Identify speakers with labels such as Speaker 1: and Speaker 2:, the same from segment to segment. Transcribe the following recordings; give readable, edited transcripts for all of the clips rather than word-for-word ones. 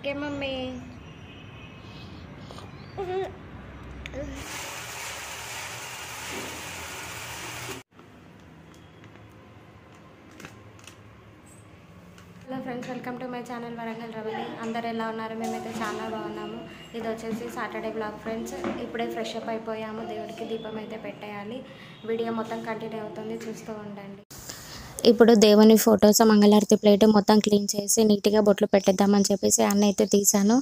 Speaker 1: Okay mummy. Hello friends, welcome to my channel Warangal Ravali. అందరు ఎలా ఉన్నారు? మేమైతే చాలా బాగున్నాము. ఇది వచ్చేసి సాటర్డే బ్లాగ్ ఫ్రెండ్స్. ఇప్పుడే ఫ్రెష్ అప్ అయిపోయాము. దేవుడికి దీపం అయితే పెట్టేయాలి. వీడియో మొత్తం కంటిన్యూ అవుతుంది, చూస్తూ ఉండండి. ఇప్పుడు దేవుని ఫొటోస్, మంగళారతి ప్లేట్ మొత్తం క్లీన్ చేసి నీట్గా బొట్లు పెట్టేద్దామని చెప్పేసి అన్నీ అయితే తీసాను.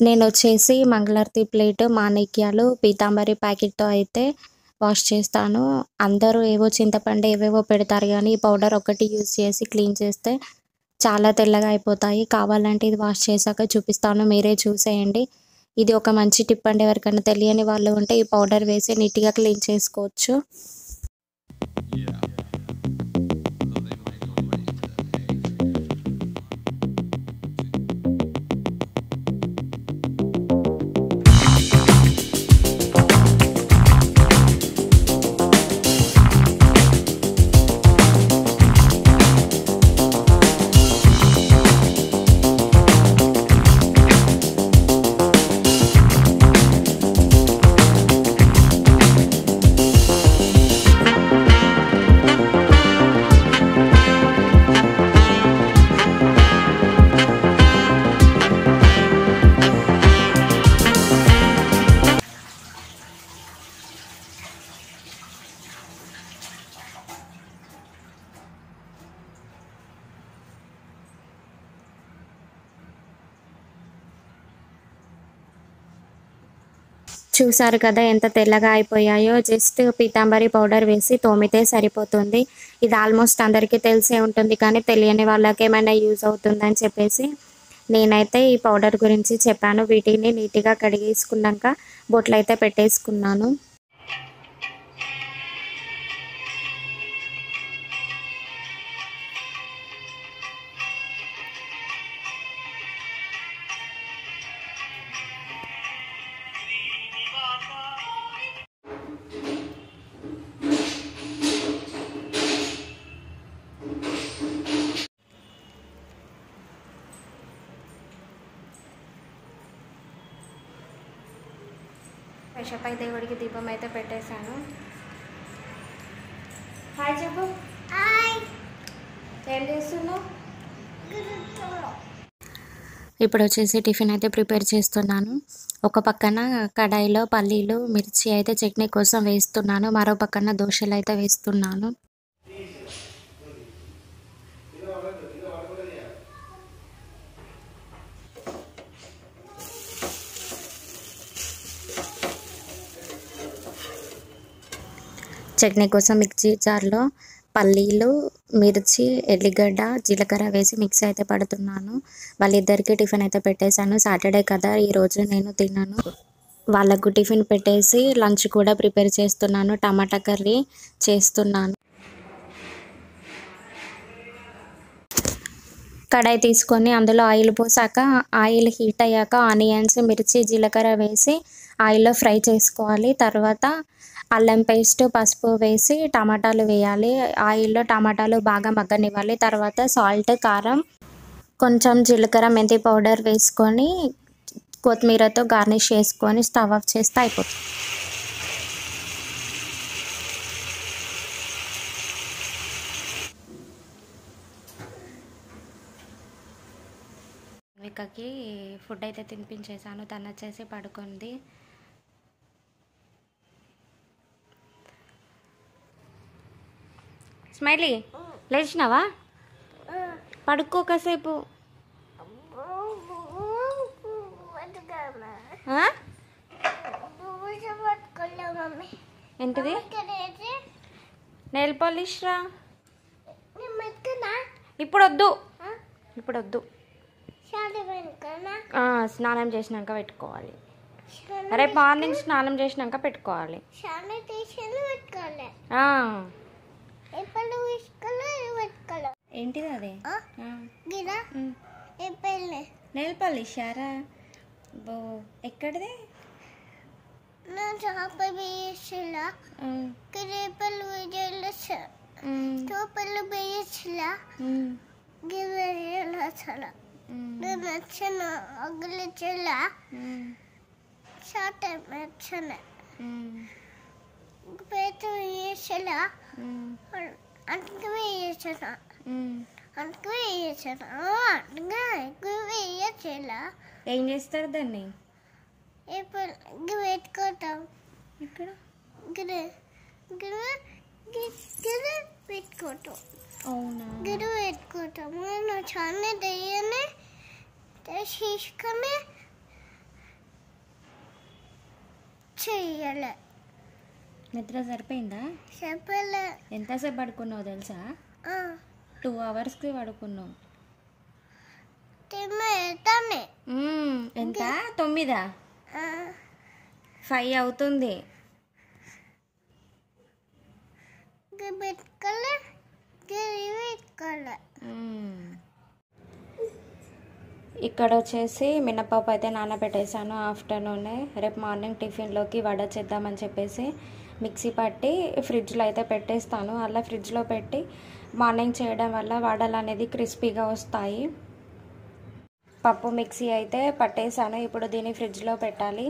Speaker 1: నేను వచ్చేసి మంగళారతి ప్లేట్, మాణిక్యాలు, పీతాంబరి ప్యాకెట్తో అయితే వాష్ చేస్తాను. అందరూ ఏవో చింతపండు ఏవేవో పెడతారు, కానీ ఈ పౌడర్ ఒకటి యూజ్ చేసి క్లీన్ చేస్తే చాలా తెల్లగా అయిపోతాయి. కావాలంటే ఇది వాష్ చేశాక చూపిస్తాను, మీరే చూసేయండి. ఇది ఒక మంచి టిప్ అండి. ఎవరికైనా తెలియని వాళ్ళు ఉంటే ఈ పౌడర్ వేసి నీట్గా క్లీన్ చేసుకోవచ్చు. చూసారు కదా ఎంత తెల్లగా అయిపోయాయో. జస్ట్ పీతాంబరి పౌడర్ వేసి తోమితే సరిపోతుంది. ఇది ఆల్మోస్ట్ అందరికీ తెలిసే ఉంటుంది, కానీ తెలియని వాళ్ళకి ఏమైనా యూజ్ అవుతుందని చెప్పేసి నేనైతే ఈ పౌడర్ గురించి చెప్పాను. వీటిని నీట్గా కడిగేసుకున్నాక బొట్లు అయితే పెట్టేసుకున్నాను. ఫ్రెష్అప్ దేవుడికి దీపం అయితే పెట్టేశాను. హాయ్ చెప్పు. ఏం చేస్తున్నావు? ఇప్పుడు వచ్చేసి టిఫిన్ అయితే ప్రిపేర్ చేస్తున్నాను. ఒక పక్కన కడాయిలో పల్లీలు, మిర్చి అయితే చట్నీ కోసం వేస్తున్నాను. మరో పక్కన దోశలు అయితే వేస్తున్నాను. చట్నీ కోసం మిక్సీ జార్లో పల్లీలు, మిర్చి, ఎల్లిగడ్డ, జీలకర్ర వేసి మిక్సీ అయితే పడుతున్నాను. వాళ్ళిద్దరికి టిఫిన్ అయితే పెట్టేశాను. సాటర్డే కదా, ఈరోజు నేను తిన్నాను. వాళ్ళకు టిఫిన్ పెట్టేసి లంచ్ కూడా ప్రిపేర్ చేస్తున్నాను. టమాటా కర్రీ చేస్తున్నాను. కడాయి తీసుకొని అందులో ఆయిల్ పోసాక, ఆయిల్ హీట్ అయ్యాక ఆనియన్స్, మిర్చి, జీలకర్ర వేసి ఆయిల్లో ఫ్రై చేసుకోవాలి. తర్వాత అల్లం పేస్ట్, పసుపు వేసి టమాటాలు వేయాలి. ఆయిల్లో టమాటాలు బాగా మగ్గనివ్వాలి. తర్వాత సాల్ట్, కారం, కొంచెం జీలకర్ర, మెంతి పౌడర్ వేసుకొని కొత్తిమీరతో గార్నిష్ చేసుకొని స్టవ్ ఆఫ్ చేస్తే అయిపోతుంది. విక్కకి ఫుడ్ అయితే తినిపించేసాను. తను వచ్చేసి పడుకుంది. స్మైలీ, లేచినావా? పడుకో కాసేపు. ఏంటిది? నెయిల్ పాలిష్ రా. ఇప్పుడు వద్దు, ఇప్పుడు వద్దు. స్నానం చేసినాక పెట్టుకోవాలి. రేపు మార్నింగ్ స్నానం చేసినాక పెట్టుకోవాలి. ఏంటిది అది? నెయిల్ పాలిష్ యారా? బో ఎక్కడిది?
Speaker 2: నచ్చిన అగ్గిలిచ్చేలా షార్ట్ నచ్చిన పేట వేసేలా అంటకు వేసేసిన అంటకు వేసేసిన అంటగా ఎక్కువ వేయచ్చేలా.
Speaker 1: ఏం చేస్తారు దాన్ని?
Speaker 2: ఇప్పుడు పెట్టుకుంటాం
Speaker 1: ఇక్కడ
Speaker 2: గిరి పెట్టుకుంటాం.
Speaker 1: అవునా?
Speaker 2: గిరి పెట్టుకుంటాము. నా చాలా దయ్యాన్ని తీసుకొని చెయ్యాలి.
Speaker 1: నిద్ర సరిపోయిందా?
Speaker 2: చెప్పలే.
Speaker 1: ఎంతసేపు పడుకున్నావు తెలుసా? 2 అవర్స్కి పడుకున్నావు. ఎంత? 9? 5 అవుతుంది. ఇక్కడ వచ్చేసి మినపప్పు అయితే నానబెట్టేసాను ఆఫ్టర్నూనే. రేపు మార్నింగ్ టిఫిన్లోకి వడ చేద్దామని చెప్పేసి మిక్సీ పట్టి ఫ్రిడ్జ్లో అయితే పెట్టేస్తాను. అలా ఫ్రిడ్జ్లో పెట్టి మార్నింగ్ చేయడం వల్ల వడలు అనేది క్రిస్పీగా వస్తాయి. పప్పు మిక్సీ అయితే పట్టేసాను. ఇప్పుడు దీన్ని ఫ్రిడ్జ్లో పెట్టాలి.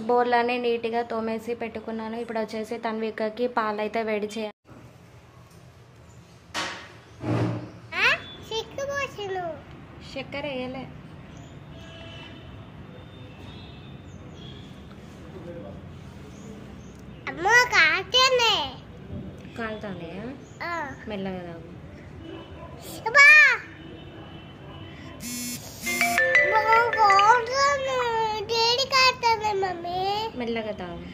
Speaker 1: బోర్లన్నీ నీట్గా తోమేసి పెట్టుకున్నాను. ఇప్పుడు వచ్చేసి తన్వికకి పాలు అయితే వేడి చేయాలి. చక్కెర వేయలే. కాలుతానే మెల్లగా తాగు. మెల్లగా తాగు.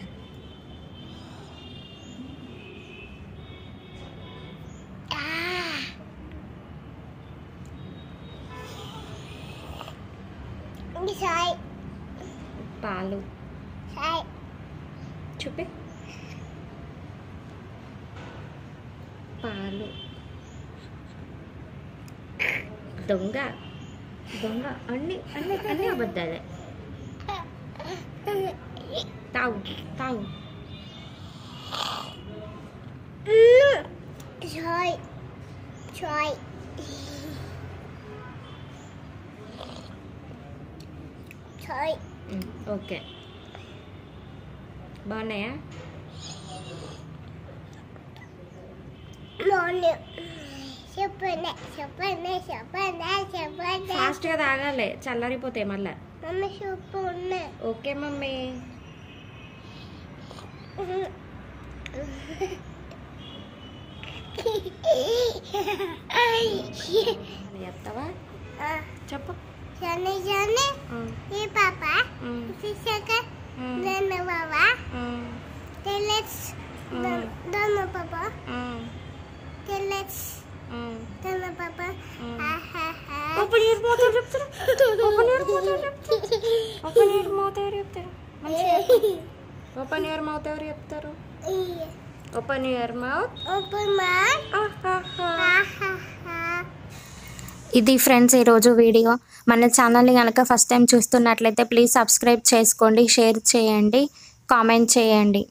Speaker 1: పాలు చూపి. పాలు. దొంగ దొంగ అన్ని అన్ని అన్ని అబద్ధాలే. తాగు తాగు. ఓకే బాగున్నాయా? ఫాస్ట్గా తాగాలి, చల్లారిపోతాయి మళ్ళా. Okay mummy. చెప్తావా? చెప్పు.
Speaker 2: పాప
Speaker 1: ఓపెన్ యువర్ మౌత్ ఎవరు చెప్తారు? Open your mouth. ఇది ఫ్రెండ్స్ ఈరోజు వీడియో. మన ఛానల్ని కనుక ఫస్ట్ టైం చూస్తున్నట్లయితే ప్లీజ్ సబ్స్క్రైబ్ చేసుకోండి, షేర్ చేయండి, కామెంట్ చేయండి.